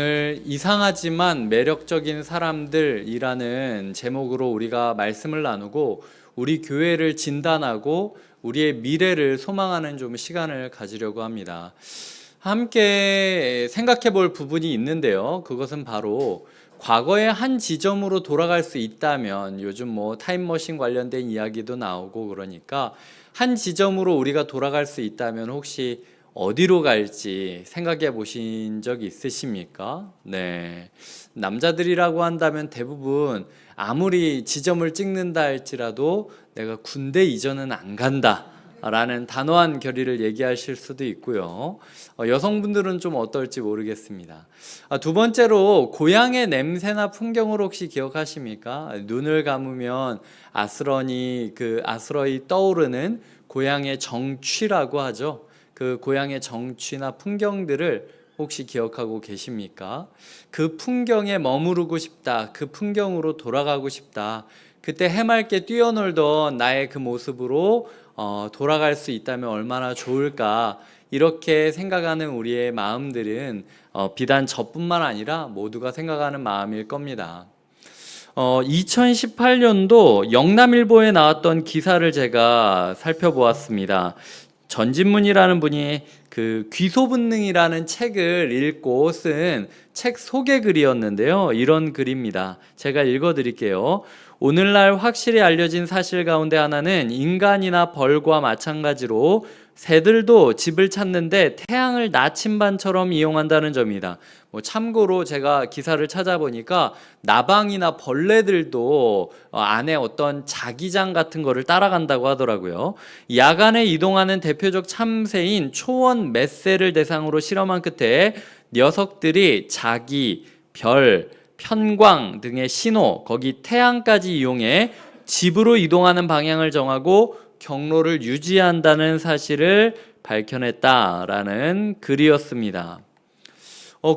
오늘 이상하지만 매력적인 사람들이라는 제목으로 우리가 말씀을 나누고 우리 교회를 진단하고 우리의 미래를 소망하는 좀 시간을 가지려고 합니다. 함께 생각해 볼 부분이 있는데요. 그것은 바로 과거의 한 지점으로 돌아갈 수 있다면, 요즘 뭐 타임머신 관련된 이야기도 나오고 그러니까 한 지점으로 우리가 돌아갈 수 있다면 혹시 어디로 갈지 생각해 보신 적 있으십니까? 네. 남자들이라고 한다면 대부분 아무리 지점을 찍는다 할지라도 내가 군대 이전은 안 간다 라는 단호한 결의를 얘기하실 수도 있고요. 여성분들은 좀 어떨지 모르겠습니다. 두 번째로 고향의 냄새나 풍경을 혹시 기억하십니까? 눈을 감으면 아스러니 떠오르는 고향의 정취라고 하죠. 그 고향의 정취나 풍경들을 혹시 기억하고 계십니까? 그 풍경에 머무르고 싶다. 그 풍경으로 돌아가고 싶다. 그때 해맑게 뛰어놀던 나의 그 모습으로 돌아갈 수 있다면 얼마나 좋을까. 이렇게 생각하는 우리의 마음들은 비단 저뿐만 아니라 모두가 생각하는 마음일 겁니다. 2018년도 영남일보에 나왔던 기사를 제가 살펴보았습니다. 전진문이라는 분이 그 귀소분능이라는 책을 읽고 쓴 책 소개 글이었는데요. 이런 글입니다. 제가 읽어드릴게요. 오늘날 확실히 알려진 사실 가운데 하나는 인간이나 벌과 마찬가지로 새들도 집을 찾는데 태양을 나침반처럼 이용한다는 점이다. 참고로 제가 기사를 찾아보니까 나방이나 벌레들도 안에 어떤 자기장 같은 거를 따라간다고 하더라고요. 야간에 이동하는 대표적 참새인 초원 멧새를 대상으로 실험한 끝에 녀석들이 자기, 별, 편광 등의 신호, 거기 태양까지 이용해 집으로 이동하는 방향을 정하고 경로를 유지한다는 사실을 밝혀냈다라는 글이었습니다.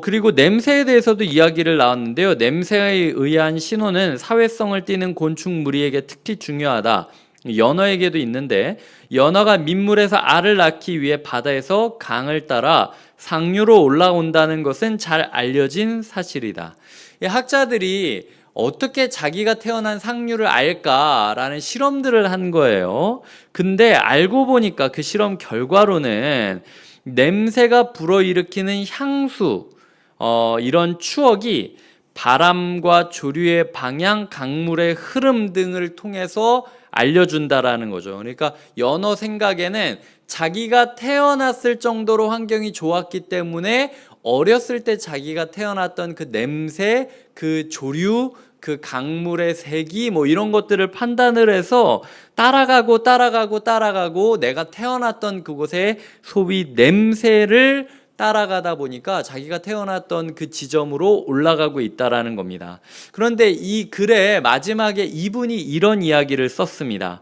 그리고 냄새에 대해서도 이야기를 나왔는데요. 냄새에 의한 신호는 사회성을 띠는 곤충 무리에게 특히 중요하다. 연어에게도 있는데, 연어가 민물에서 알을 낳기 위해 바다에서 강을 따라 상류로 올라온다는 것은 잘 알려진 사실이다. 학자들이 어떻게 자기가 태어난 상류를 알까라는 실험들을 한 거예요. 근데 알고 보니까 그 실험 결과로는 냄새가 불어일으키는 향수, 이런 추억이 바람과 조류의 방향, 강물의 흐름 등을 통해서 알려준다라는 거죠. 그러니까 연어 생각에는 자기가 태어났을 정도로 환경이 좋았기 때문에 어렸을 때 자기가 태어났던 그 냄새, 그 조류, 그 강물의 색이 이런 것들을 판단을 해서 따라가고 내가 태어났던 그곳의 소위 냄새를 따라가다 보니까 자기가 태어났던 그 지점으로 올라가고 있다라는 겁니다. 그런데 이 글의 마지막에 이분이 이런 이야기를 썼습니다.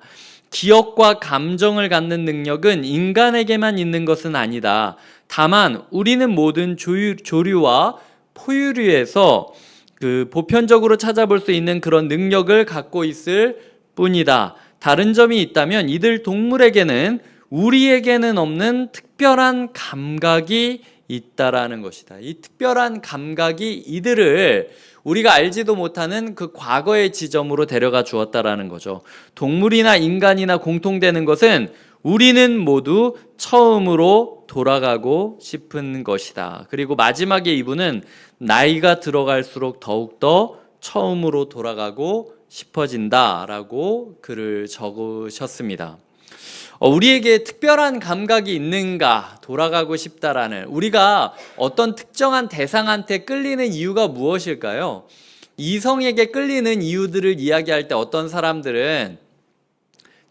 기억과 감정을 갖는 능력은 인간에게만 있는 것은 아니다. 다만 우리는 모든 조류와 포유류에서 그 보편적으로 찾아볼 수 있는 그런 능력을 갖고 있을 뿐이다. 다른 점이 있다면 이들 동물에게는 우리에게는 없는 특별한 감각이 있다라는 것이다. 이 특별한 감각이 이들을 우리가 알지도 못하는 그 과거의 지점으로 데려가 주었다라는 거죠. 동물이나 인간이나 공통되는 것은 우리는 모두 처음으로 돌아가고 싶은 것이다. 그리고 마지막에 이분은 나이가 들어갈수록 더욱더 처음으로 돌아가고 싶어진다라고 글을 적으셨습니다. 우리에게 특별한 감각이 있는가? 돌아가고 싶다라는, 우리가 어떤 특정한 대상한테 끌리는 이유가 무엇일까요? 이성에게 끌리는 이유들을 이야기할 때 어떤 사람들은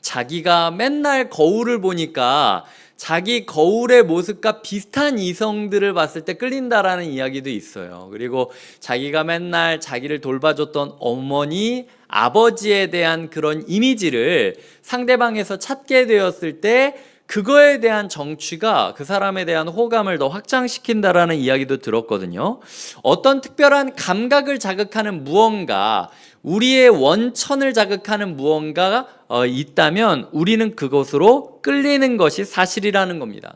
자기가 맨날 거울을 보니까 자기 거울의 모습과 비슷한 이성들을 봤을 때 끌린다라는 이야기도 있어요. 그리고 자기가 맨날 자기를 돌봐줬던 어머니, 아버지에 대한 그런 이미지를 상대방에서 찾게 되었을 때 그거에 대한 정취가 그 사람에 대한 호감을 더 확장시킨다라는 이야기도 들었거든요. 어떤 특별한 감각을 자극하는 무언가, 우리의 원천을 자극하는 무언가가 있다면 우리는 그것으로 끌리는 것이 사실이라는 겁니다.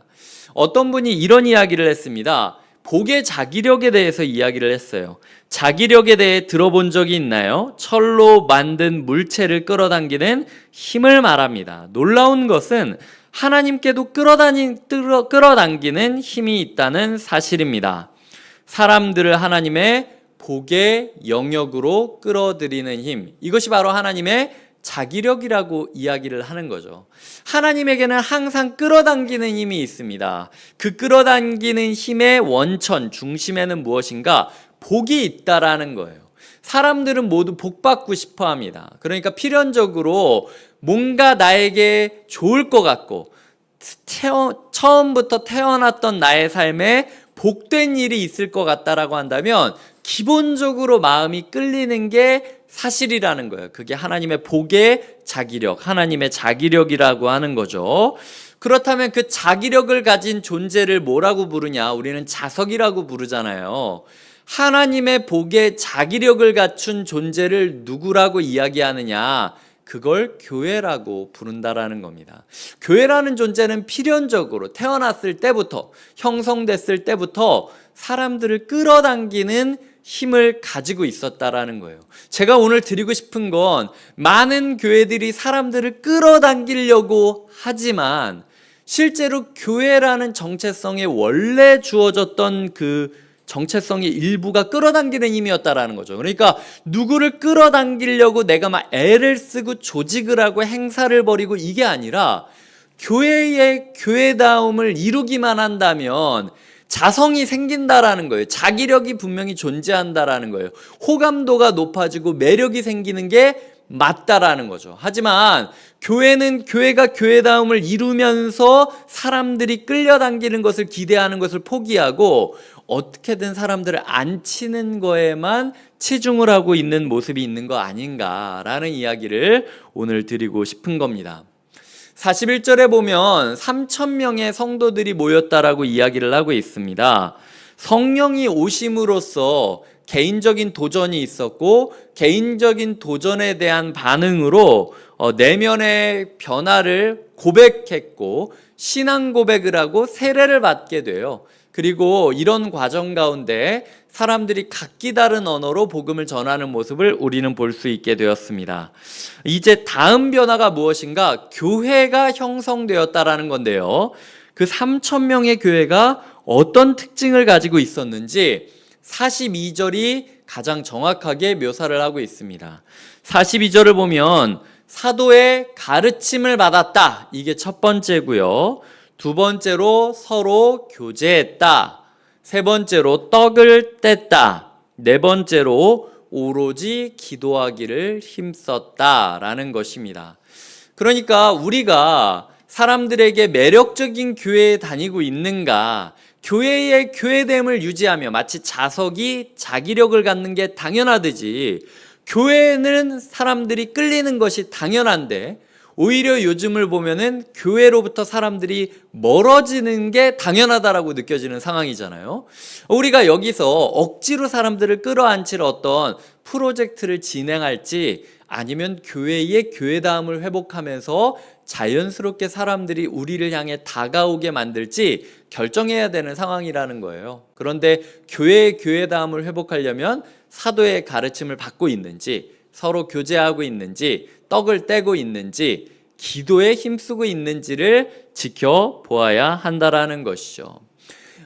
어떤 분이 이런 이야기를 했습니다. 복의 자기력에 대해서 이야기를 했어요. 자기력에 대해 들어본 적이 있나요? 철로 만든 물체를 끌어당기는 힘을 말합니다. 놀라운 것은 하나님께도 끌어당기는 힘이 있다는 사실입니다. 사람들을 하나님의 복의 영역으로 끌어들이는 힘, 이것이 바로 하나님의 자기력이라고 이야기를 하는 거죠. 하나님에게는 항상 끌어당기는 힘이 있습니다. 그 끌어당기는 힘의 원천, 중심에는 무엇인가? 복이 있다라는 거예요. 사람들은 모두 복받고 싶어 합니다. 그러니까 필연적으로 뭔가 나에게 좋을 것 같고, 처음부터 태어났던 나의 삶에 복된 일이 있을 것 같다라고 한다면 기본적으로 마음이 끌리는 게 사실이라는 거예요. 그게 하나님의 복의 자기력, 하나님의 자기력이라고 하는 거죠. 그렇다면 그 자기력을 가진 존재를 뭐라고 부르냐? 우리는 자석이라고 부르잖아요. 하나님의 복의 자기력을 갖춘 존재를 누구라고 이야기하느냐? 그걸 교회라고 부른다라는 겁니다. 교회라는 존재는 필연적으로 태어났을 때부터, 형성됐을 때부터 사람들을 끌어당기는 힘을 가지고 있었다라는 거예요. 제가 오늘 드리고 싶은 건 많은 교회들이 사람들을 끌어당기려고 하지만 실제로 교회라는 정체성에 원래 주어졌던 그 정체성의 일부가 끌어당기는 힘이었다라는 거죠. 그러니까 누구를 끌어당기려고 내가 막 애를 쓰고 조직을 하고 행사를 벌이고 이게 아니라 교회의 교회다움을 이루기만 한다면 자성이 생긴다라는 거예요. 자기력이 분명히 존재한다라는 거예요. 호감도가 높아지고 매력이 생기는 게 맞다라는 거죠. 하지만 교회는 교회가 교회다움을 이루면서 사람들이 끌려당기는 것을 기대하는 것을 포기하고 어떻게든 사람들을 안 치는 거에만 치중을 하고 있는 모습이 있는 거 아닌가라는 이야기를 오늘 드리고 싶은 겁니다. 41절에 보면 3,000명의 성도들이 모였다라고 이야기를 하고 있습니다. 성령이 오심으로써 개인적인 도전이 있었고 개인적인 도전에 대한 반응으로 내면의 변화를 고백했고 신앙 고백을 하고 세례를 받게 돼요. 그리고 이런 과정 가운데 사람들이 각기 다른 언어로 복음을 전하는 모습을 우리는 볼 수 있게 되었습니다. 이제 다음 변화가 무엇인가? 교회가 형성되었다라는 건데요. 그 3,000명의 교회가 어떤 특징을 가지고 있었는지 42절이 가장 정확하게 묘사를 하고 있습니다. 42절을 보면 사도의 가르침을 받았다. 이게 첫 번째고요. 두 번째로 서로 교제했다. 세 번째로 떡을 뗐다. 네 번째로 오로지 기도하기를 힘썼다라는 것입니다. 그러니까 우리가 사람들에게 매력적인 교회에 다니고 있는가, 교회의 교회됨을 유지하며 마치 자석이 자기력을 갖는 게 당연하듯이 교회는 사람들이 끌리는 것이 당연한데 오히려 요즘을 보면은 교회로부터 사람들이 멀어지는 게 당연하다라고 느껴지는 상황이잖아요. 우리가 여기서 억지로 사람들을 끌어안칠 어떤 프로젝트를 진행할지 아니면 교회의 교회다움을 회복하면서 자연스럽게 사람들이 우리를 향해 다가오게 만들지 결정해야 되는 상황이라는 거예요. 그런데 교회의 교회다움을 회복하려면 사도의 가르침을 받고 있는지, 서로 교제하고 있는지, 떡을 떼고 있는지, 기도에 힘쓰고 있는지를 지켜보아야 한다라는 것이죠.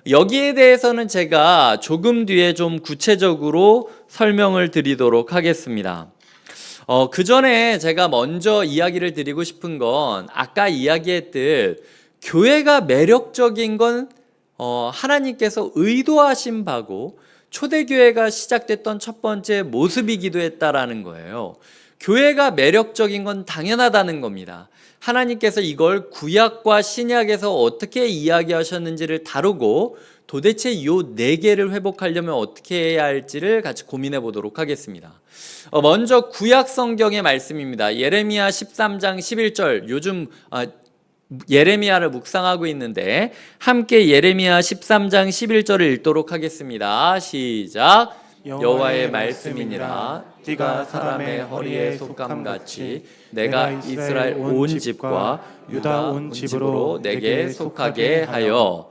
여기에 대해서는 제가 조금 뒤에 좀 구체적으로 설명을 드리도록 하겠습니다. 그 전에 제가 먼저 이야기를 드리고 싶은 건 아까 이야기했듯 교회가 매력적인 건 하나님께서 의도하신 바고 초대교회가 시작됐던 첫 번째 모습이기도 했다라는 거예요. 교회가 매력적인 건 당연하다는 겁니다. 하나님께서 이걸 구약과 신약에서 어떻게 이야기하셨는지를 다루고 도대체 이 네 개를 회복하려면 어떻게 해야 할지를 같이 고민해 보도록 하겠습니다. 먼저 구약 성경의 말씀입니다. 예레미야 13장 11절. 요즘 예레미야를 묵상하고 있는데 함께 예레미야 13장 11절을 읽도록 하겠습니다. 시작. 여호와의 말씀이니라 띠가 사람의 허리에 속감같이 내가 이스라엘 온 집과 유다 온 집으로 내게 속하게 하여.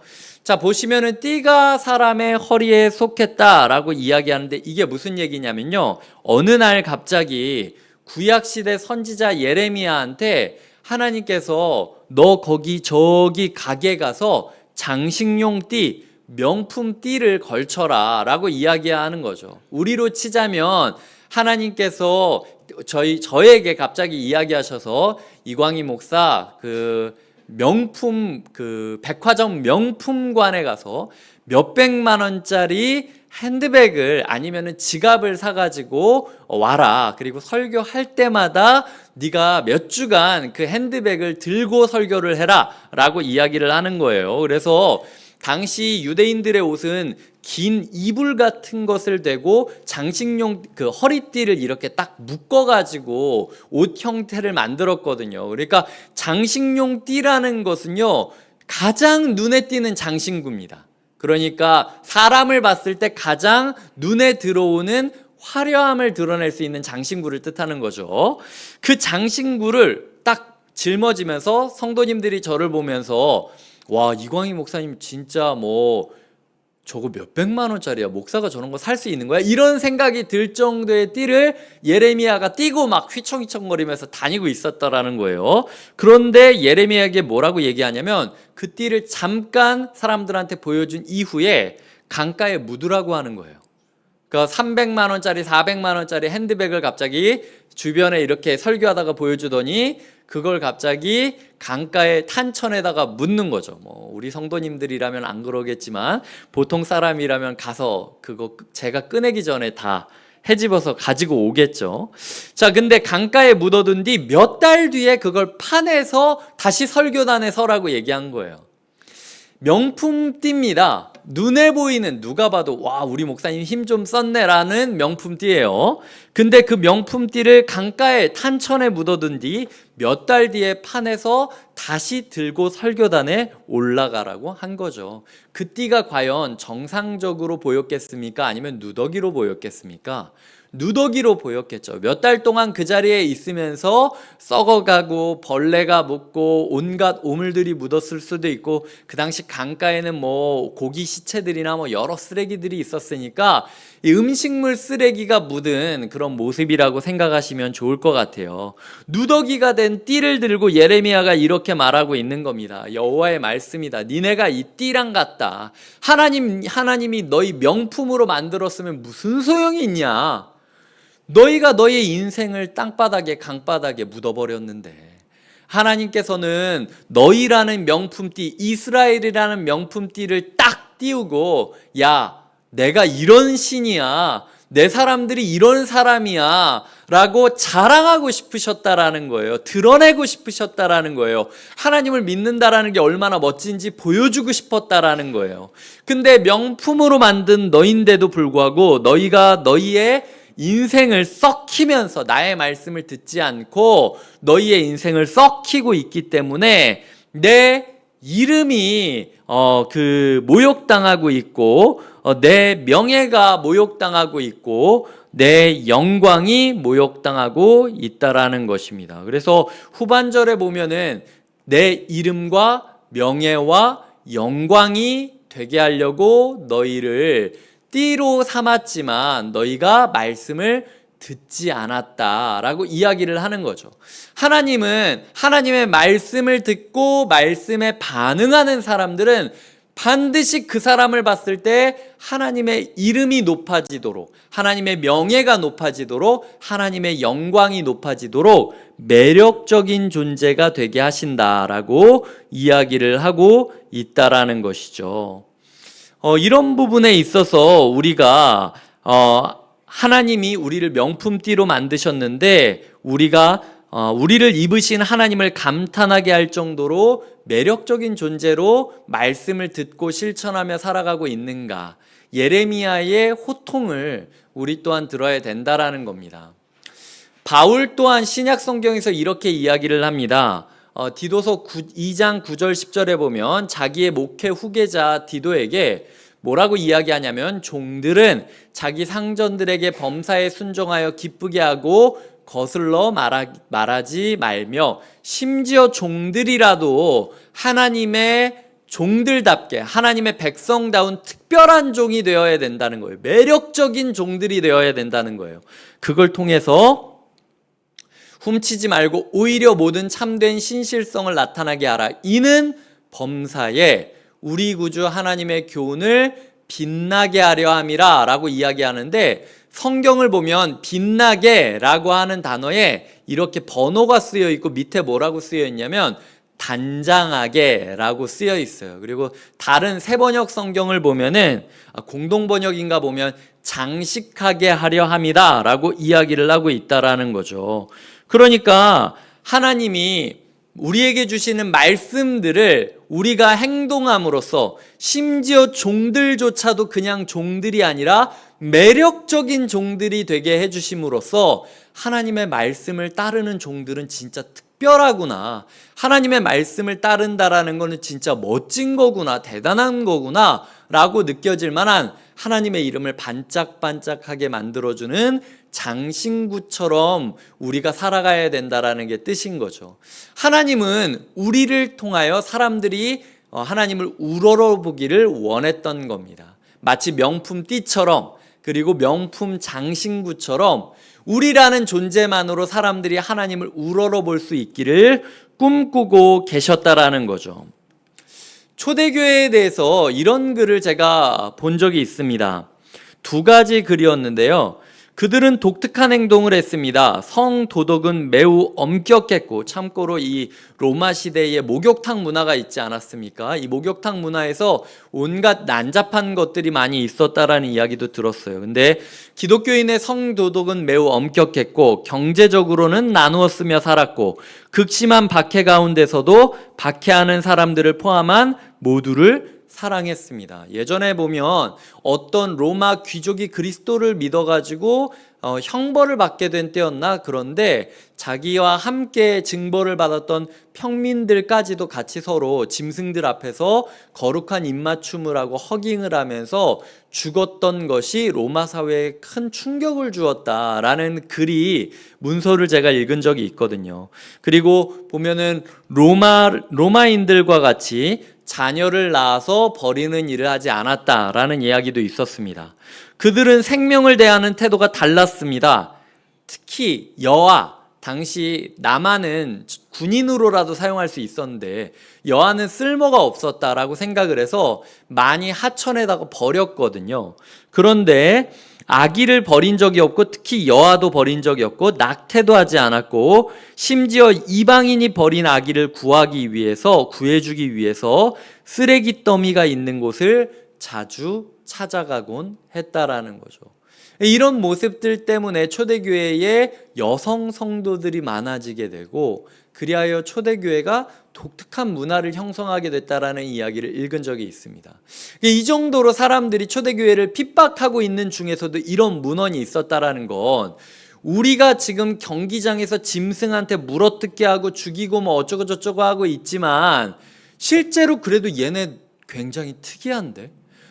자, 보시면은 띠가 사람의 허리에 속했다라고 이야기하는데 이게 무슨 얘기냐면요. 어느 날 갑자기 구약시대 선지자 예레미야한테 하나님께서 너 거기 저기 가게 가서 장식용 띠, 명품 띠를 걸쳐라 라고 이야기하는 거죠. 우리로 치자면 하나님께서 저에게 갑자기 이야기하셔서 이광희 목사 명품 백화점 명품관에 가서 몇백만 원짜리 핸드백을 아니면은 지갑을 사가지고 와라. 그리고 설교할 때마다 네가 몇 주간 그 핸드백을 들고 설교를 해라 라고 이야기를 하는 거예요. 그래서 당시 유대인들의 옷은 긴 이불 같은 것을 대고 장식용 그 허리띠를 이렇게 딱 묶어가지고 옷 형태를 만들었거든요. 그러니까 장식용 띠라는 것은요, 가장 눈에 띄는 장신구입니다. 그러니까 사람을 봤을 때 가장 눈에 들어오는 화려함을 드러낼 수 있는 장신구를 뜻하는 거죠. 그 장신구를 딱 짊어지면서 성도님들이 저를 보면서 와, 이광희 목사님 진짜 저거 몇백만 원짜리야. 목사가 저런 거 살 수 있는 거야? 이런 생각이 들 정도의 띠를 예레미야가 띠고 막 휘청휘청거리면서 다니고 있었다라는 거예요. 그런데 예레미야에게 뭐라고 얘기하냐면 그 띠를 잠깐 사람들한테 보여준 이후에 강가에 묻으라고 하는 거예요. 그러니까 300만 원짜리, 400만 원짜리 핸드백을 갑자기 주변에 이렇게 설교하다가 보여주더니 그걸 갑자기 강가의 탄천에다가 묻는 거죠. 우리 성도님들이라면 안 그러겠지만 보통 사람이라면 가서 그거 제가 꺼내기 전에 다 헤집어서 가지고 오겠죠. 자, 근데 강가에 묻어둔 뒤 몇 달 뒤에 그걸 파내서 다시 설교단에 서라고 얘기한 거예요. 명품띠입니다. 눈에 보이는, 누가 봐도 와, 우리 목사님 힘 좀 썼네라는 명품띠예요. 근데 그 명품띠를 강가에 탄천에 묻어둔 뒤 몇 달 뒤에 파내서 다시 들고 설교단에 올라가라고 한 거죠. 그 띠가 과연 정상적으로 보였겠습니까? 아니면 누더기로 보였겠습니까? 누더기로 보였겠죠. 몇 달 동안 그 자리에 있으면서 썩어가고 벌레가 묻고 온갖 오물들이 묻었을 수도 있고, 그 당시 강가에는 고기 시체들이나 여러 쓰레기들이 있었으니까 이 음식물 쓰레기가 묻은 그런 모습이라고 생각하시면 좋을 것 같아요. 누더기가 된 띠를 들고 예레미야가 이렇게 말하고 있는 겁니다. 여호와의 말씀이다. 니네가 이 띠랑 같다. 하나님이 너희 명품으로 만들었으면 무슨 소용이 있냐? 너희가 너희의 인생을 땅바닥에 강바닥에 묻어버렸는데 하나님께서는 너희라는 명품띠, 이스라엘이라는 명품띠를 딱 띄우고 야, 내가 이런 신이야, 내 사람들이 이런 사람이야 라고 자랑하고 싶으셨다라는 거예요. 드러내고 싶으셨다라는 거예요. 하나님을 믿는다라는 게 얼마나 멋진지 보여주고 싶었다라는 거예요. 근데 명품으로 만든 너희인데도 불구하고 너희가 너희의 인생을 썩히면서 나의 말씀을 듣지 않고 너희의 인생을 썩히고 있기 때문에 내 이름이 모욕당하고 있고 내 명예가 모욕당하고 있고 내 영광이 모욕당하고 있다라는 것입니다. 그래서 후반절에 보면은 내 이름과 명예와 영광이 되게 하려고 너희를 띠로 삼았지만 너희가 말씀을 듣지 않았다라고 이야기를 하는 거죠. 하나님은 하나님의 말씀을 듣고 말씀에 반응하는 사람들은 반드시 그 사람을 봤을 때 하나님의 이름이 높아지도록, 하나님의 명예가 높아지도록, 하나님의 영광이 높아지도록 매력적인 존재가 되게 하신다라고 이야기를 하고 있다라는 것이죠. 이런 부분에 있어서 우리가 하나님이 우리를 명품띠로 만드셨는데 우리를 입으신 하나님을 감탄하게 할 정도로 매력적인 존재로 말씀을 듣고 실천하며 살아가고 있는가? 예레미야의 호통을 우리 또한 들어야 된다라는 겁니다. 바울 또한 신약 성경에서 이렇게 이야기를 합니다. 디도서 2장 9절 10절에 보면 자기의 목회 후계자 디도에게 뭐라고 이야기하냐면 종들은 자기 상전들에게 범사에 순종하여 기쁘게 하고 거슬러 말하지 말며 심지어 종들이라도 하나님의 종들답게 하나님의 백성다운 특별한 종이 되어야 된다는 거예요. 매력적인 종들이 되어야 된다는 거예요. 그걸 통해서 훔치지 말고 오히려 모든 참된 신실성을 나타나게 하라. 이는 범사에 우리 구주 하나님의 교훈을 빛나게 하려 함이라 라고 이야기하는데, 성경을 보면 빛나게 라고 하는 단어에 이렇게 번호가 쓰여 있고 밑에 뭐라고 쓰여 있냐면 단장하게 라고 쓰여 있어요. 그리고 다른 새번역 성경을 보면은 공동번역인가 보면 장식하게 하려 함이다 라고 이야기를 하고 있다라는 거죠. 그러니까 하나님이 우리에게 주시는 말씀들을 우리가 행동함으로써 심지어 종들조차도 그냥 종들이 아니라 매력적인 종들이 되게 해주심으로써 하나님의 말씀을 따르는 종들은 진짜 특별하구나, 하나님의 말씀을 따른다라는 것은 진짜 멋진 거구나, 대단한 거구나 라고 느껴질 만한 하나님의 이름을 반짝반짝하게 만들어주는 장신구처럼 우리가 살아가야 된다라는 게 뜻인 거죠. 하나님은 우리를 통하여 사람들이 하나님을 우러러보기를 원했던 겁니다. 마치 명품 띠처럼, 그리고 명품 장신구처럼 우리라는 존재만으로 사람들이 하나님을 우러러볼 수 있기를 꿈꾸고 계셨다라는 거죠. 초대교회에 대해서 이런 글을 제가 본 적이 있습니다. 두 가지 글이었는데요. 그들은 독특한 행동을 했습니다. 성도덕은 매우 엄격했고, 참고로 이 로마 시대에 목욕탕 문화가 있지 않았습니까? 이 목욕탕 문화에서 온갖 난잡한 것들이 많이 있었다라는 이야기도 들었어요. 근데 기독교인의 성도덕은 매우 엄격했고, 경제적으로는 나누었으며 살았고, 극심한 박해 가운데서도 박해하는 사람들을 포함한 모두를 사랑했습니다. 예전에 보면 어떤 로마 귀족이 그리스도를 믿어가지고 형벌을 받게 된 때였나? 그런데 자기와 함께 징벌을 받았던 평민들까지도 같이 서로 짐승들 앞에서 거룩한 입맞춤을 하고 허깅을 하면서 죽었던 것이 로마 사회에 큰 충격을 주었다라는 글이, 문서를 제가 읽은 적이 있거든요. 그리고 보면은 로마인들과 같이 자녀를 낳아서 버리는 일을 하지 않았다라는 이야기도 있었습니다. 그들은 생명을 대하는 태도가 달랐습니다. 특히 여아, 당시 남아는 군인으로라도 사용할 수 있었는데 여아는 쓸모가 없었다라고 생각을 해서 많이 하천에다가 버렸거든요. 그런데 아기를 버린 적이 없고, 특히 여아도 버린 적이 없고, 낙태도 하지 않았고, 심지어 이방인이 버린 아기를 구해주기 위해서 쓰레기 더미가 있는 곳을 자주 찾아가곤 했다라는 거죠. 이런 모습들 때문에 초대교회에 여성 성도들이 많아지게 되고, 그리하여 초대교회가 독특한 문화를 형성하게 됐다라는 이야기를 읽은 적이 있습니다. 이 정도로 사람들이 초대교회를 핍박하고 있는 중에서도 이런 문헌이 있었다라는 건, 우리가 지금 경기장에서 짐승한테 물어뜯게 하고 죽이고 뭐 어쩌고 저쩌고 하고 있지만, 실제로 그래도 얘네 굉장히 특이한데?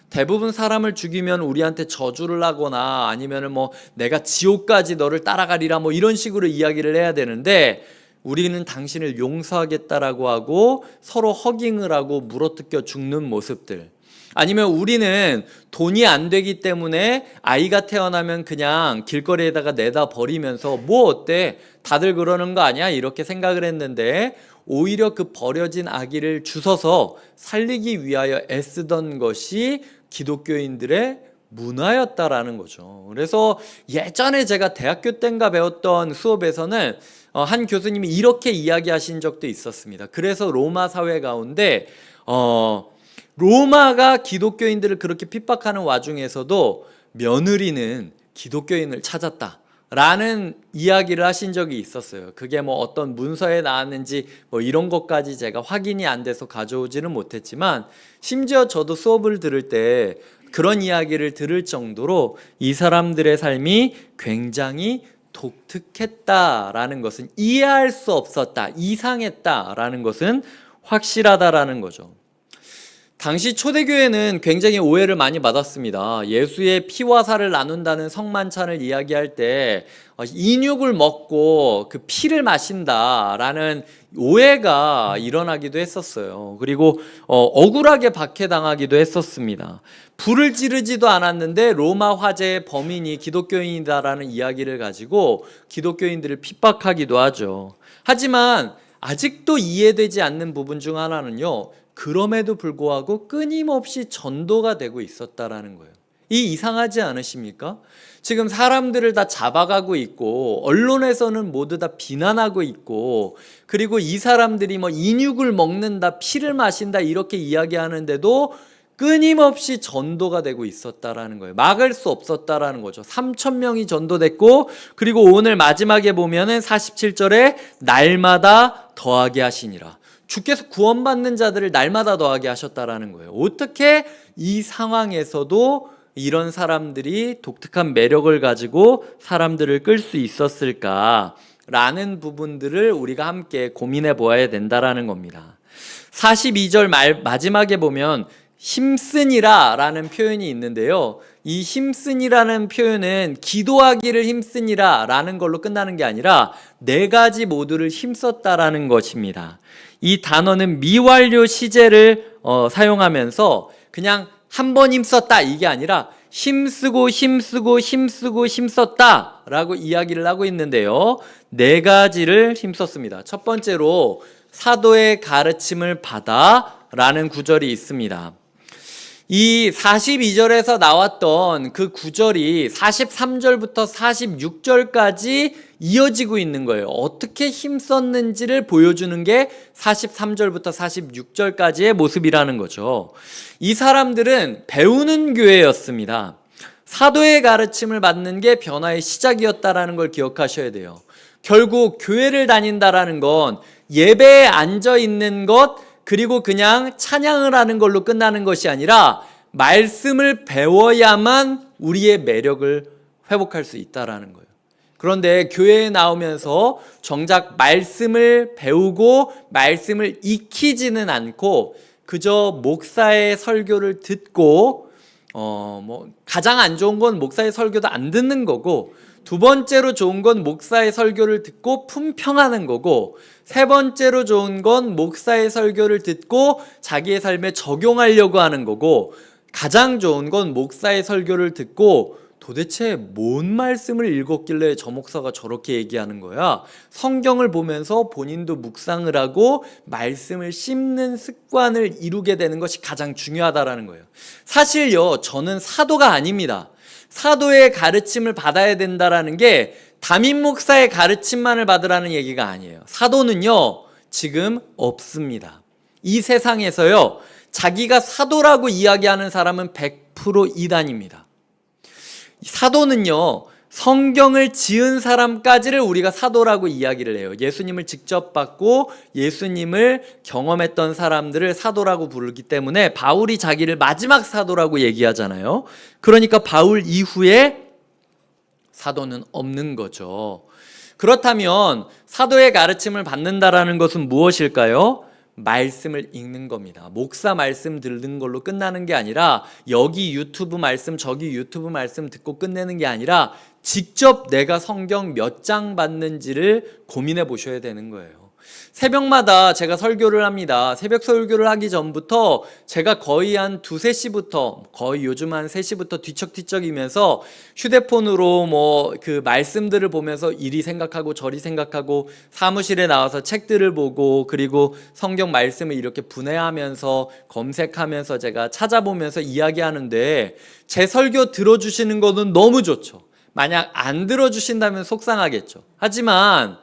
대부분 사람을 죽이면 우리한테 저주를 하거나 아니면은 뭐 내가 지옥까지 너를 따라가리라 뭐 이런 식으로 이야기를 해야 되는데, 우리는 당신을 용서하겠다라고 하고 서로 허깅을 하고 물어뜯겨 죽는 모습들, 아니면 우리는 돈이 안 되기 때문에 아이가 태어나면 그냥 길거리에다가 내다 버리면서 뭐 어때? 다들 그러는 거 아니야? 이렇게 생각을 했는데, 오히려 그 버려진 아기를 주워서 살리기 위하여 애쓰던 것이 기독교인들의 문화였다라는 거죠. 그래서 예전에 제가 대학교 때인가 배웠던 수업에서는 한 교수님이 이렇게 이야기하신 적도 있었습니다. 그래서 로마 사회 가운데 로마가 기독교인들을 그렇게 핍박하는 와중에서도 며느리는 기독교인을 찾았다 라는 이야기를 하신 적이 있었어요. 그게 뭐 어떤 문서에 나왔는지 뭐 이런 것까지 제가 확인이 안 돼서 가져오지는 못했지만, 심지어 저도 수업을 들을 때 그런 이야기를 들을 정도로 이 사람들의 삶이 굉장히 독특했다라는 것은, 이해할 수 없었다, 이상했다라는 것은 확실하다라는 거죠. 당시 초대교회는 굉장히 오해를 많이 받았습니다. 예수의 피와 살을 나눈다는 성만찬을 이야기할 때 인육을 먹고 그 피를 마신다라는 오해가 일어나기도 했었어요. 그리고 억울하게 박해당하기도 했었습니다. 불을 지르지도 않았는데 로마 화재의 범인이 기독교인이다라는 이야기를 가지고 기독교인들을 핍박하기도 하죠. 하지만 아직도 이해되지 않는 부분 중 하나는요, 그럼에도 불구하고 끊임없이 전도가 되고 있었다라는 거예요. 이상하지 않으십니까? 지금 사람들을 다 잡아가고 있고 언론에서는 모두 다 비난하고 있고, 그리고 이 사람들이 뭐 인육을 먹는다, 피를 마신다 이렇게 이야기하는데도 끊임없이 전도가 되고 있었다라는 거예요. 막을 수 없었다라는 거죠. 3,000명이 전도됐고, 그리고 오늘 마지막에 보면은 47절에 날마다 더하게 하시니라. 주께서 구원받는 자들을 날마다 더하게 하셨다라는 거예요. 어떻게 이 상황에서도 이런 사람들이 독특한 매력을 가지고 사람들을 끌 수 있었을까라는 부분들을 우리가 함께 고민해 보아야 된다라는 겁니다. 42절 마지막에 보면 힘쓰니라 라는 표현이 있는데요, 이 힘쓰니라는 표현은 기도하기를 힘쓰니라 라는 걸로 끝나는 게 아니라 네 가지 모두를 힘썼다라는 것입니다. 이 단어는 미완료 시제를 사용하면서 그냥 한 번 힘썼다 이게 아니라 힘쓰고 힘썼다 라고 이야기를 하고 있는데요, 네 가지를 힘썼습니다. 첫 번째로 사도의 가르침을 받아 라는 구절이 있습니다. 이 42절에서 나왔던 그 구절이 43절부터 46절까지 이어지고 있는 거예요. 어떻게 힘썼는지를 보여주는 게 43절부터 46절까지의 모습이라는 거죠. 이 사람들은 배우는 교회였습니다. 사도의 가르침을 받는 게 변화의 시작이었다라는 걸 기억하셔야 돼요. 결국 교회를 다닌다라는 건 예배에 앉아 있는 것, 그리고 그냥 찬양을 하는 걸로 끝나는 것이 아니라 말씀을 배워야만 우리의 매력을 회복할 수 있다라는 거예요. 그런데 교회에 나오면서 정작 말씀을 배우고 말씀을 익히지는 않고 그저 목사의 설교를 듣고 가장 안 좋은 건 목사의 설교도 안 듣는 거고, 두 번째로 좋은 건 목사의 설교를 듣고 품평하는 거고, 세 번째로 좋은 건 목사의 설교를 듣고 자기의 삶에 적용하려고 하는 거고, 가장 좋은 건 목사의 설교를 듣고 도대체 뭔 말씀을 읽었길래 저 목사가 저렇게 얘기하는 거야? 성경을 보면서 본인도 묵상을 하고 말씀을 씹는 습관을 이루게 되는 것이 가장 중요하다라는 거예요. 사실요, 저는 사도가 아닙니다. 사도의 가르침을 받아야 된다라는 게 담임 목사의 가르침만을 받으라는 얘기가 아니에요. 사도는요, 지금 없습니다. 이 세상에서요, 자기가 사도라고 이야기하는 사람은 100% 이단입니다. 사도는요, 성경을 지은 사람까지를 우리가 사도라고 이야기를 해요. 예수님을 직접 받고 예수님을 경험했던 사람들을 사도라고 부르기 때문에 바울이 자기를 마지막 사도라고 얘기하잖아요. 그러니까 바울 이후에 사도는 없는 거죠. 그렇다면 사도의 가르침을 받는다라는 것은 무엇일까요? 말씀을 읽는 겁니다. 목사 말씀 듣는 걸로 끝나는 게 아니라 여기 유튜브 말씀 저기 유튜브 말씀 듣고 끝내는 게 아니라 직접 내가 성경 몇 장 받는지를 고민해 보셔야 되는 거예요. 새벽마다 제가 설교를 합니다. 새벽 설교를 하기 전부터 제가 거의 한 2-3시부터, 거의 요즘 한 3시부터 뒤척뒤척이면서 휴대폰으로 그 말씀들을 보면서 이리 생각하고 저리 생각하고 사무실에 나와서 책들을 보고, 그리고 성경 말씀을 이렇게 분해하면서 검색하면서 제가 찾아보면서 이야기하는데, 제 설교 들어주시는 거는 너무 좋죠. 만약 안 들어주신다면 속상하겠죠. 하지만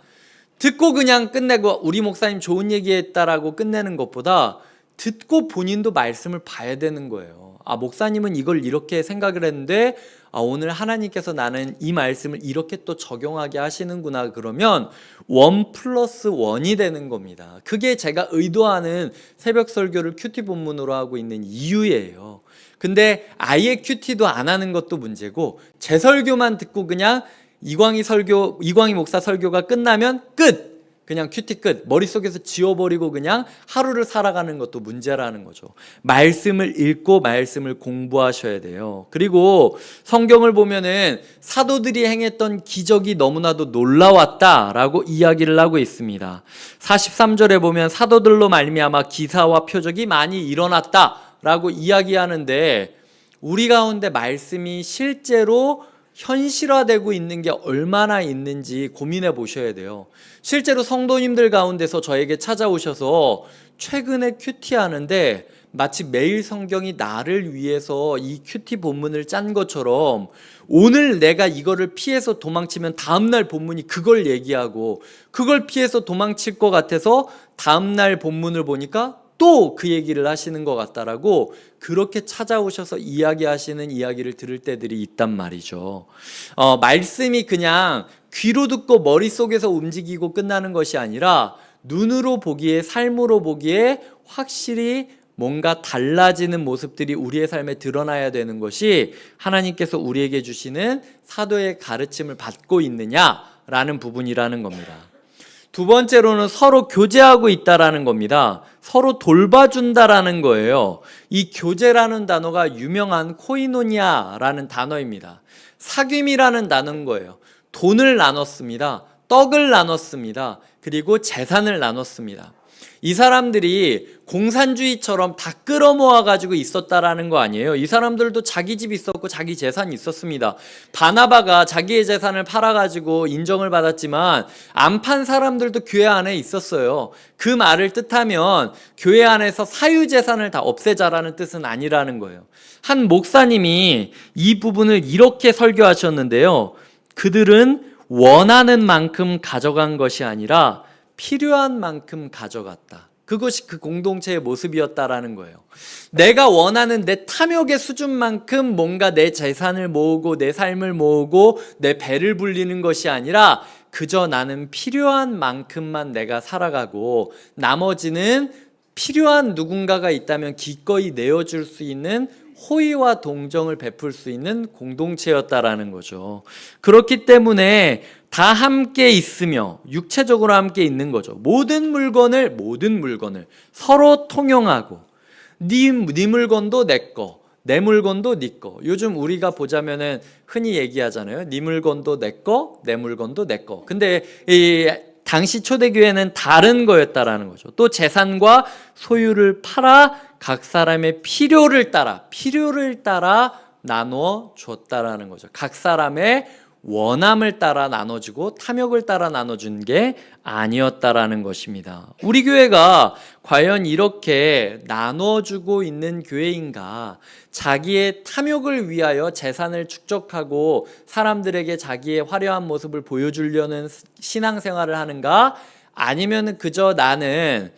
듣고 그냥 끝내고 우리 목사님 좋은 얘기했다라고 끝내는 것보다 듣고 본인도 말씀을 봐야 되는 거예요. 목사님은 이걸 이렇게 생각을 했는데 오늘 하나님께서 나는 이 말씀을 이렇게 또 적용하게 하시는구나. 그러면 1+1이 되는 겁니다. 그게 제가 의도하는 새벽 설교를 큐티 본문으로 하고 있는 이유예요. 근데 아예 큐티도 안 하는 것도 문제고, 제 설교만 듣고 그냥 이광희 목사 설교가 끝나면 끝! 그냥 큐티 끝, 머릿속에서 지워버리고 그냥 하루를 살아가는 것도 문제라는 거죠. 말씀을 읽고 말씀을 공부하셔야 돼요. 그리고 성경을 보면은 사도들이 행했던 기적이 너무나도 놀라웠다라고 이야기를 하고 있습니다. 43절에 보면 사도들로 말미암아 기사와 표적이 많이 일어났다라고 이야기하는데, 우리 가운데 말씀이 실제로 현실화되고 있는 게 얼마나 있는지 고민해 보셔야 돼요. 실제로 성도님들 가운데서 저에게 찾아오셔서 최근에 큐티 하는데 마치 매일 성경이 나를 위해서 이 큐티 본문을 짠 것처럼 오늘 내가 이거를 피해서 도망치면 다음날 본문이 그걸 얘기하고, 그걸 피해서 도망칠 것 같아서 다음날 본문을 보니까 또 그 얘기를 하시는 것 같다라고 그렇게 찾아오셔서 이야기하시는 이야기를 들을 때들이 있단 말이죠. 말씀이 그냥 귀로 듣고 머릿속에서 움직이고 끝나는 것이 아니라 눈으로 보기에, 삶으로 보기에 확실히 뭔가 달라지는 모습들이 우리의 삶에 드러나야 되는 것이 하나님께서 우리에게 주시는 사도의 가르침을 받고 있느냐라는 부분이라는 겁니다. 두 번째로는 서로 교제하고 있다라는 겁니다. 서로 돌봐준다라는 거예요. 이 교제라는 단어가 유명한 코이노니아라는 단어입니다. 사귐이라는 단어인 거예요. 돈을 나눴습니다. 떡을 나눴습니다. 그리고 재산을 나눴습니다. 이 사람들이 공산주의처럼 다 끌어모아 가지고 있었다라는 거 아니에요. 이 사람들도 자기 집 있었고 자기 재산이 있었습니다. 바나바가 자기의 재산을 팔아 가지고 인정을 받았지만 안 판 사람들도 교회 안에 있었어요. 그 말을 뜻하면 교회 안에서 사유 재산을 다 없애자라는 뜻은 아니라는 거예요. 한 목사님이 이 부분을 이렇게 설교하셨는데요. 그들은 원하는 만큼 가져간 것이 아니라 필요한 만큼 가져갔다. 그것이 그 공동체의 모습이었다라는 거예요. 내가 원하는 내 탐욕의 수준만큼 뭔가 내 재산을 모으고 내 삶을 모으고 내 배를 불리는 것이 아니라 그저 나는 필요한 만큼만 내가 살아가고 나머지는 필요한 누군가가 있다면 기꺼이 내어줄 수 있는 호의와 동정을 베풀 수 있는 공동체였다라는 거죠. 그렇기 때문에 다 함께 있으며 육체적으로 함께 있는 거죠. 모든 물건을 서로 통용하고 네 물건도 내 거, 내 물건도 네 거. 요즘 우리가 보자면은 흔히 얘기하잖아요. 네 물건도 내 거, 내 물건도 내 거. 근데 이 당시 초대교회는 다른 거였다라는 거죠. 또 재산과 소유를 팔아 각 사람의 필요를 따라 나누어 줬다라는 거죠. 각 사람의 원함을 따라 나눠주고 탐욕을 따라 나눠준 게 아니었다라는 것입니다. 우리 교회가 과연 이렇게 나눠주고 있는 교회인가? 자기의 탐욕을 위하여 재산을 축적하고 사람들에게 자기의 화려한 모습을 보여주려는 신앙생활을 하는가? 아니면 그저 나는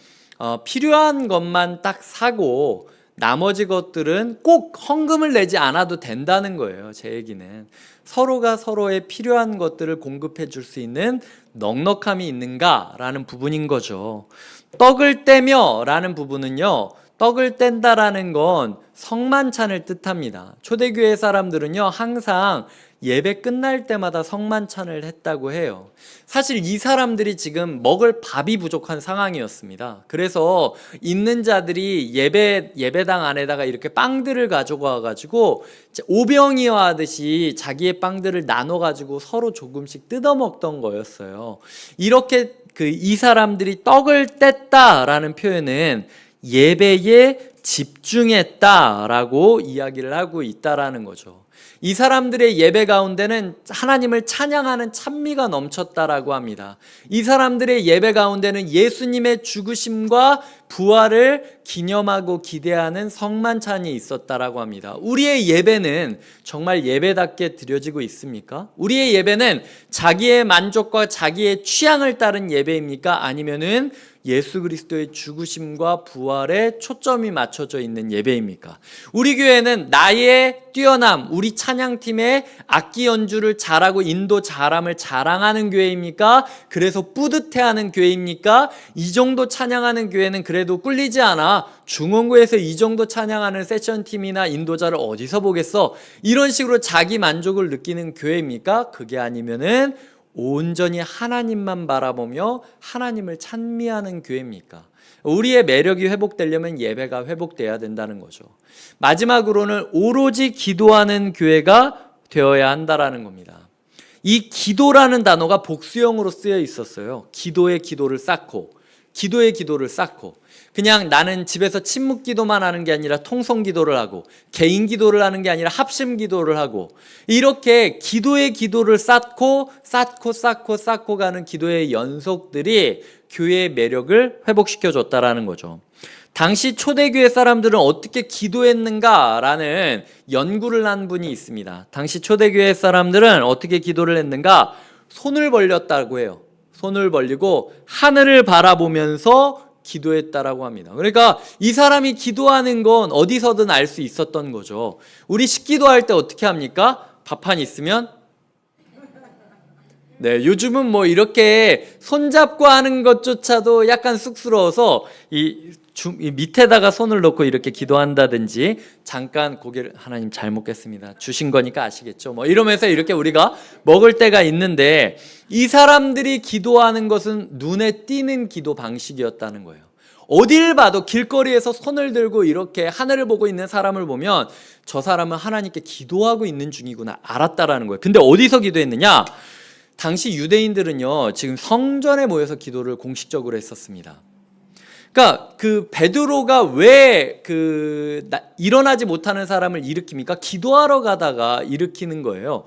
필요한 것만 딱 사고 나머지 것들은 꼭 헌금을 내지 않아도 된다는 거예요. 제 얘기는 서로가 서로의 필요한 것들을 공급해 줄 수 있는 넉넉함이 있는가라는 부분인 거죠. 떡을 떼며 라는 부분은요, 떡을 뗀다라는 건 성만찬을 뜻합니다. 초대교회 사람들은요 항상 예배 끝날 때마다 성만찬을 했다고 해요. 사실 이 사람들이 지금 먹을 밥이 부족한 상황이었습니다. 그래서 있는 자들이 예배당 안에다가 이렇게 빵들을 가져가 가지고 오병이어 하듯이 자기의 빵들을 나눠 가지고 서로 조금씩 뜯어 먹던 거였어요. 이렇게 이 사람들이 떡을 뗐다라는 표현은 예배에 집중했다라고 이야기를 하고 있다라는 거죠. 이 사람들의 예배 가운데는 하나님을 찬양하는 찬미가 넘쳤다라고 합니다. 이 사람들의 예배 가운데는 예수님의 죽으심과 부활을 기념하고 기대하는 성만찬이 있었다라고 합니다. 우리의 예배는 정말 예배답게 드려지고 있습니까? 우리의 예배는 자기의 만족과 자기의 취향을 따른 예배입니까? 아니면은 예수 그리스도의 죽으심과 부활에 초점이 맞춰져 있는 예배입니까? 우리 교회는 나의 뛰어남, 우리 찬양팀의 악기 연주를 잘하고 인도 잘함을 자랑하는 교회입니까? 그래서 뿌듯해하는 교회입니까? 이 정도 찬양하는 교회는 그래도 꿀리지 않아. 중원구에서 이 정도 찬양하는 세션팀이나 인도자를 어디서 보겠어? 이런 식으로 자기 만족을 느끼는 교회입니까? 그게 아니면은 온전히 하나님만 바라보며 하나님을 찬미하는 교회입니까? 우리의 매력이 회복되려면 예배가 회복돼야 된다는 거죠. 마지막으로는 오로지 기도하는 교회가 되어야 한다라는 겁니다. 이 기도라는 단어가 복수형으로 쓰여 있었어요. 기도의 기도를 쌓고, 기도의 기도를 쌓고, 그냥 나는 집에서 침묵 기도만 하는 게 아니라 통성 기도를 하고, 개인 기도를 하는 게 아니라 합심 기도를 하고, 이렇게 기도의 기도를 쌓고 가는 기도의 연속들이 교회의 매력을 회복시켜 줬다라는 거죠. 당시 초대교회 사람들은 어떻게 기도했는가라는 연구를 한 분이 있습니다. 당시 초대교회 사람들은 어떻게 기도를 했는가? 손을 벌렸다고 해요. 손을 벌리고 하늘을 바라보면서 기도했다라고 합니다. 그러니까 이 사람이 기도하는 건 어디서든 알 수 있었던 거죠. 우리 식기도할 때 어떻게 합니까? 밥판 있으면 네, 요즘은 뭐 이렇게 손잡고 하는 것조차도 약간 쑥스러워서 이 밑에다가 손을 놓고 이렇게 기도한다든지, 잠깐 고개를 하나님 잘 먹겠습니다, 주신 거니까 아시겠죠, 뭐 이러면서 이렇게 우리가 먹을 때가 있는데, 이 사람들이 기도하는 것은 눈에 띄는 기도 방식이었다는 거예요. 어딜 봐도 길거리에서 손을 들고 이렇게 하늘을 보고 있는 사람을 보면 저 사람은 하나님께 기도하고 있는 중이구나 알았다라는 거예요. 근데 어디서 기도했느냐? 당시 유대인들은요, 지금 성전에 모여서 기도를 공식적으로 했었습니다. 그러니까 그 베드로가 왜 일어나지 못하는 사람을 일으킵니까? 기도하러 가다가 일으키는 거예요.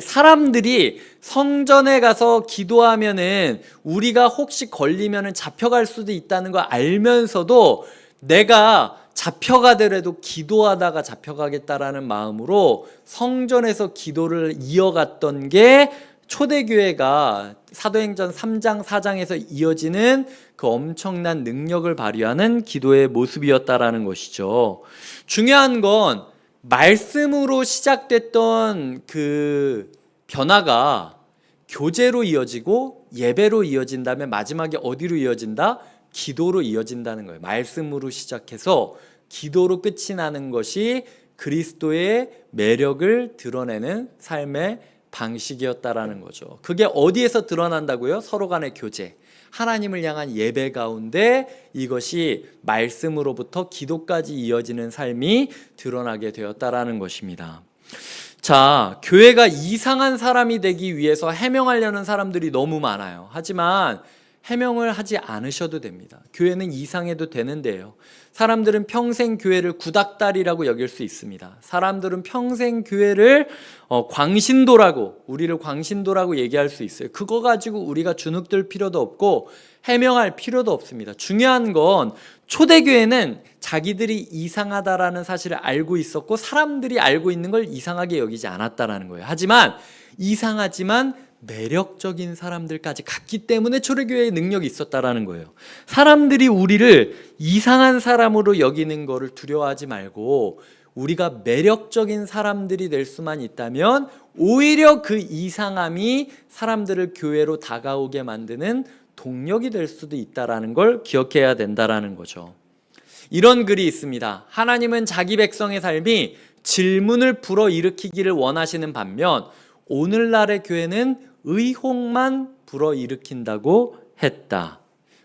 사람들이 성전에 가서 기도하면은 우리가 혹시 걸리면은 잡혀갈 수도 있다는 걸 알면서도 내가 잡혀가더라도 기도하다가 잡혀가겠다라는 마음으로 성전에서 기도를 이어갔던 게 초대교회가 사도행전 3장 4장에서 이어지는 그 엄청난 능력을 발휘하는 기도의 모습이었다라는 것이죠. 중요한 건 말씀으로 시작됐던 그 변화가 교제로 이어지고 예배로 이어진다면 마지막에 어디로 이어진다? 기도로 이어진다는 거예요. 말씀으로 시작해서 기도로 끝이 나는 것이 그리스도의 매력을 드러내는 삶의 방식이었다라는 거죠. 그게 어디에서 드러난다고요? 서로 간의 교제, 하나님을 향한 예배 가운데 이것이 말씀으로부터 기도까지 이어지는 삶이 드러나게 되었다라는 것입니다. 자, 교회가 이상한 사람이 되기 위해서 해명하려는 사람들이 너무 많아요. 하지만 해명을 하지 않으셔도 됩니다. 교회는 이상해도 되는데요. 사람들은 평생 교회를 구닥다리라고 여길 수 있습니다. 사람들은 평생 교회를 우리를 광신도라고 얘기할 수 있어요. 그거 가지고 우리가 주눅들 필요도 없고 해명할 필요도 없습니다. 중요한 건 초대교회는 자기들이 이상하다라는 사실을 알고 있었고 사람들이 알고 있는 걸 이상하게 여기지 않았다라는 거예요. 하지만 이상하지만 매력적인 사람들까지 갔기 때문에 초대교회의 능력이 있었다라는 거예요. 사람들이 우리를 이상한 사람으로 여기는 거를 두려워하지 말고 우리가 매력적인 사람들이 될 수만 있다면 오히려 그 이상함이 사람들을 교회로 다가오게 만드는 동력이 될 수도 있다라는 걸 기억해야 된다라는 거죠. 이런 글이 있습니다. 하나님은 자기 백성의 삶이 질문을 불어일으키기를 원하시는 반면 오늘날의 교회는 의혹만 불어일으킨다고 했다.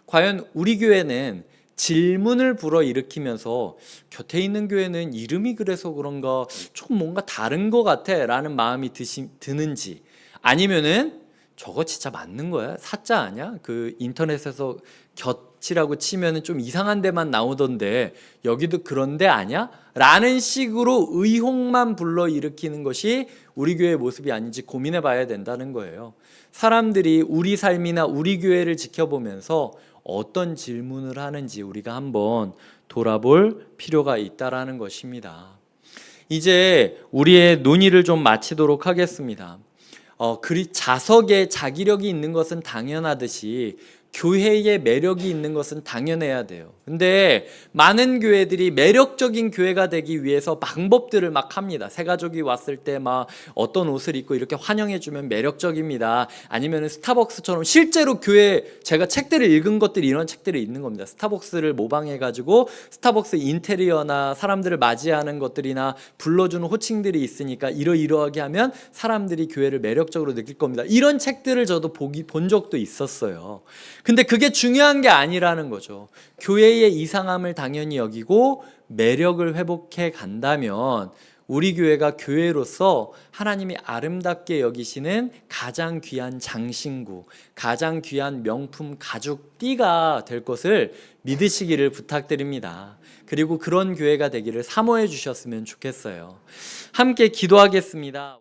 과연 우리 교회는 질문을 불어일으키면서 곁에 있는 교회는 이름이 그래서 그런가 좀 뭔가 다른 것 같아 라는 마음이 드는지, 아니면은 저거 진짜 맞는 거야? 사자 아니야? 그 인터넷에서 곁이라고 치면은 좀 이상한 데만 나오던데 여기도 그런 데 아니야? 라는 식으로 의혹만 불러일으키는 것이 우리 교회의 모습이 아닌지 고민해 봐야 된다는 거예요. 사람들이 우리 삶이나 우리 교회를 지켜보면서 어떤 질문을 하는지 우리가 한번 돌아볼 필요가 있다라는 것입니다. 이제 우리의 논의를 좀 마치도록 하겠습니다. 자석에 자기력이 있는 것은 당연하듯이 교회에 매력이 있는 것은 당연해야 돼요. 근데 많은 교회들이 매력적인 교회가 되기 위해서 방법들을 막 합니다. 새 가족이 왔을 때 막 어떤 옷을 입고 이렇게 환영해주면 매력적입니다. 아니면 스타벅스처럼 실제로 교회 제가 책들을 읽은 것들이 이런 책들이 있는 겁니다. 스타벅스를 모방해가지고 스타벅스 인테리어나 사람들을 맞이하는 것들이나 불러주는 호칭들이 있으니까 이러이러하게 하면 사람들이 교회를 매력적으로 느낄 겁니다. 이런 책들을 저도 본 적도 있었어요. 근데 그게 중요한 게 아니라는 거죠. 교회의 이상함을 당연히 여기고 매력을 회복해 간다면 우리 교회가 교회로서 하나님이 아름답게 여기시는 가장 귀한 장신구, 가장 귀한 명품 가죽 띠가 될 것을 믿으시기를 부탁드립니다. 그리고 그런 교회가 되기를 사모해 주셨으면 좋겠어요. 함께 기도하겠습니다.